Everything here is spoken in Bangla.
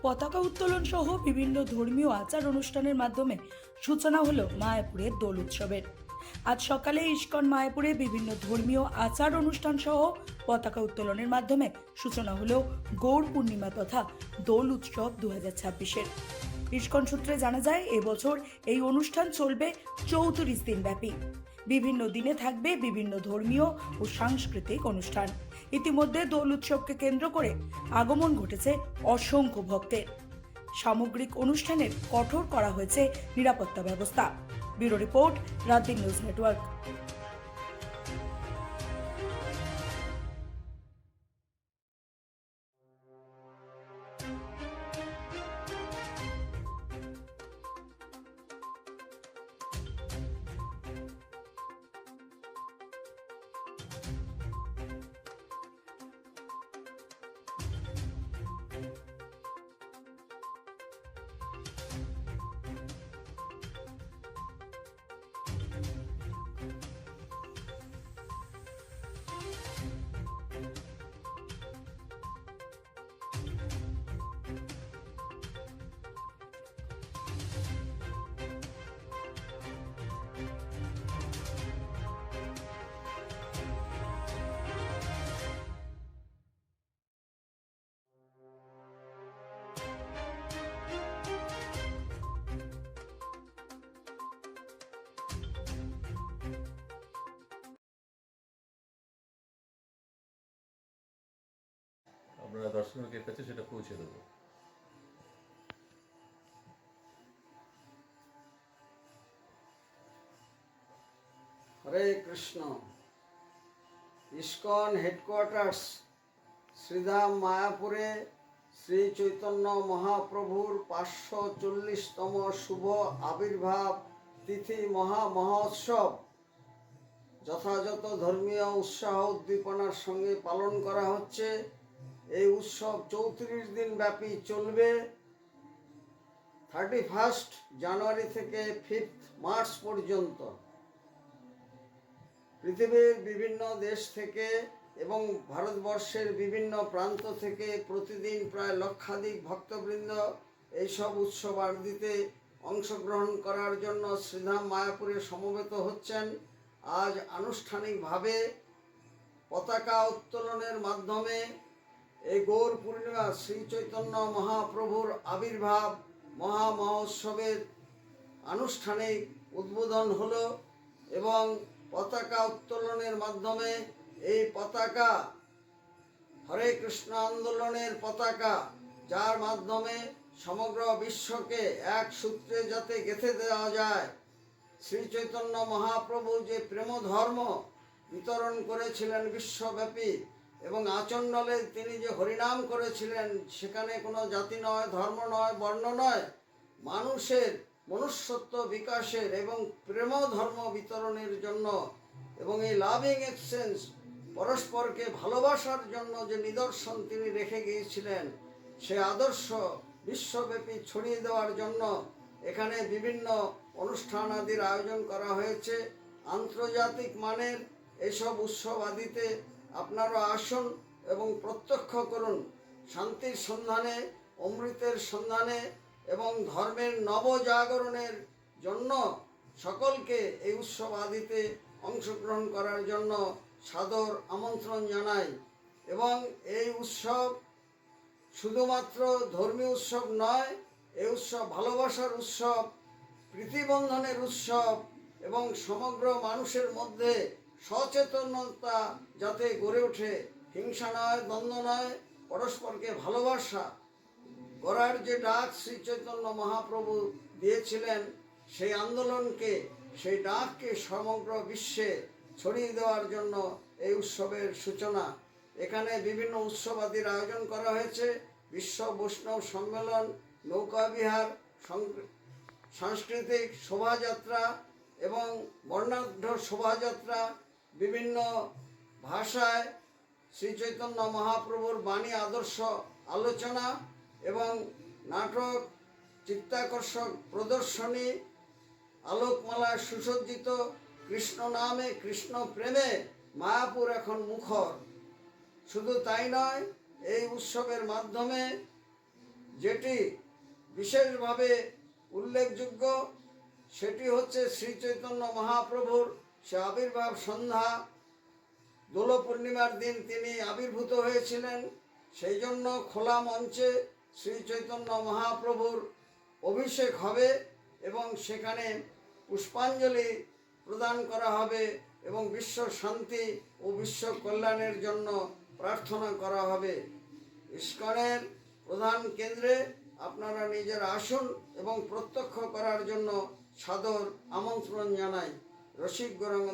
পতাকা উত্তোলন সহ বিভিন্ন ধর্মীয় আচার অনুষ্ঠানের মাধ্যমে সূচনা হলো মায়াপুরের দোল উৎসবের। আজ সকালে ইস্কন মায়াপুরে বিভিন্ন ধর্মীয় আচার অনুষ্ঠান সহ পতাকা উত্তোলনের মাধ্যমে সূচনা হলো গৌড় পূর্ণিমা তথা দোল উৎসব 2026-এর। ইস্কন সূত্রে জানা যায়, এবছর এই অনুষ্ঠান চলবে 34 দিন ব্যাপী। বিভিন্ন দিনে থাকবে বিভিন্ন ধর্মীয় ও সাংস্কৃতিক অনুষ্ঠান। ইতিমধ্যে দোল উৎসবকে কেন্দ্র করে আগমন ঘটেছে অসংখ্য ভক্তের। সামগ্রিক অনুষ্ঠানের কঠোর করা হয়েছে নিরাপত্তা ব্যবস্থা। Bureau report, রাতদিন news network. আমরা দর্শকের কাছে সেটা পৌঁছে দেবো। হরে কৃষ্ণ। ইস্কন হেডকোয়ার্টার্স শ্রীধাম মায়াপুরে শ্রী চৈতন্য মহাপ্রভুর 540তম শুভ আবির্ভাব তিথি মহোৎসব যথাযথ ধর্মীয় উৎসাহ উদ্দীপনার সঙ্গে পালন করা হচ্ছে। এই উৎসব 34 দিন ব্যাপী চলবে। 31 জানুয়ারি থেকে 5 মার্চ পর্যন্ত পৃথিবীর বিভিন্ন দেশ থেকে এবং ভারতবর্ষের বিভিন্ন প্রান্ত থেকে প্রতিদিন প্রায় লক্ষাধিক ভক্তবৃন্দ এইসব উৎসবাদিতে অংশগ্রহণ করার জন্য শ্রীধাম মায়াপুরে সমবেত হচ্ছেন। আজ আনুষ্ঠানিকভাবে পতাকা উত্তোলনের মাধ্যমে এই গৌড় পূর্ণিমা শ্রী চৈতন্য মহাপ্রভুর আবির্ভাব মহোৎসবের আনুষ্ঠানিক উদ্বোধন হলো এবং পতাকা উত্তোলনের মাধ্যমে এই পতাকা হরে কৃষ্ণ আন্দোলনের পতাকা, যার মাধ্যমে সমগ্র বিশ্বকে এক সূত্রে যাতে গেঁথে দেওয়া যায়। শ্রী চৈতন্য মহাপ্রভু যে প্রেম ধর্ম বিতরণ করেছিলেন বিশ্বব্যাপী এবং আচণ্ডালে তিনি যে হরিনাম করেছিলেন, সেখানে কোনো জাতি নয়, ধর্ম নয়, বর্ণ নয়, মানুষের মনুষ্যত্ব বিকাশের এবং প্রেম ধর্ম বিতরণের জন্য এবং এই লাভিং এক্সচেঞ্জ পরস্পরকে ভালোবাসার জন্য যে নিদর্শন তিনি রেখে গিয়েছিলেন, সে আদর্শ বিশ্বব্যাপী ছড়িয়ে দেওয়ার জন্য এখানে বিভিন্ন অনুষ্ঠান আদির আয়োজন করা হয়েছে। আন্তর্জাতিক মানের এইসব উৎসব আদিতে আপনারা আসুন এবং প্রত্যক্ষ করুন। শান্তির সন্ধানে, অমৃতের সন্ধানে এবং ধর্মের নবজাগরণের জন্য সকলকে এই উৎসব আদিতে অংশগ্রহণ করার জন্য সাদর আমন্ত্রণ জানাই। এবং এই উৎসব শুধুমাত্র ধর্মীয় উৎসব নয়, এই উৎসব ভালোবাসার উৎসব, প্রীতিবন্ধনের উৎসব এবং সমগ্র মানুষের মধ্যে সচেতনতা যাতে গড়ে ওঠে, হিংসা নয়, দ্বন্দ্ব নয়, পরস্পরকে ভালোবাসা করার যে ডাক শ্রী চৈতন্য মহাপ্রভু দিয়েছিলেন, সেই আন্দোলনকে, সেই ডাককে সমগ্র বিশ্বে ছড়িয়ে দেওয়ার জন্য এই উৎসবের সূচনা। এখানে বিভিন্ন উৎসবাদির আয়োজন করা হয়েছে। বিশ্ব বৈষ্ণব সম্মেলন, নৌকা বিহার, সাংস্কৃতিক শোভাযাত্রা এবং বর্ণাঢ্য শোভাযাত্রা, বিভিন্ন ভাষায় শ্রী চৈতন্য মহাপ্রভুর বাণী আদর্শ আলোচনা এবং নাটক, চিত্তাকর্ষক প্রদর্শনী, আলোকমালায় সুসজ্জিত কৃষ্ণ নামে, কৃষ্ণ প্রেমে মায়াপুর এখন মুখর। শুধু তাই নয়, এই উৎসবের মাধ্যমে যেটি বিশেষভাবে উল্লেখযোগ্য সেটি হচ্ছে শ্রী চৈতন্য মহাপ্রভুর সে আবির্ভাব সন্ধ্যা। দোল পূর্ণিমার দিন তিনি আবির্ভূত হয়েছিলেন, সেই জন্য খোলা মঞ্চে শ্রী চৈতন্য মহাপ্রভুর অভিষেক হবে এবং সেখানে পুষ্পাঞ্জলি প্রদান করা হবে এবং বিশ্ব শান্তি ও বিশ্ব কল্যাণের জন্য প্রার্থনা করা হবে। ইস্কনের প্রধান কেন্দ্রে আপনারা নিজেরা আসুন এবং প্রত্যক্ষ করার জন্য সাদর আমন্ত্রণ জানাই। রসিক গৌরাঙ্গ।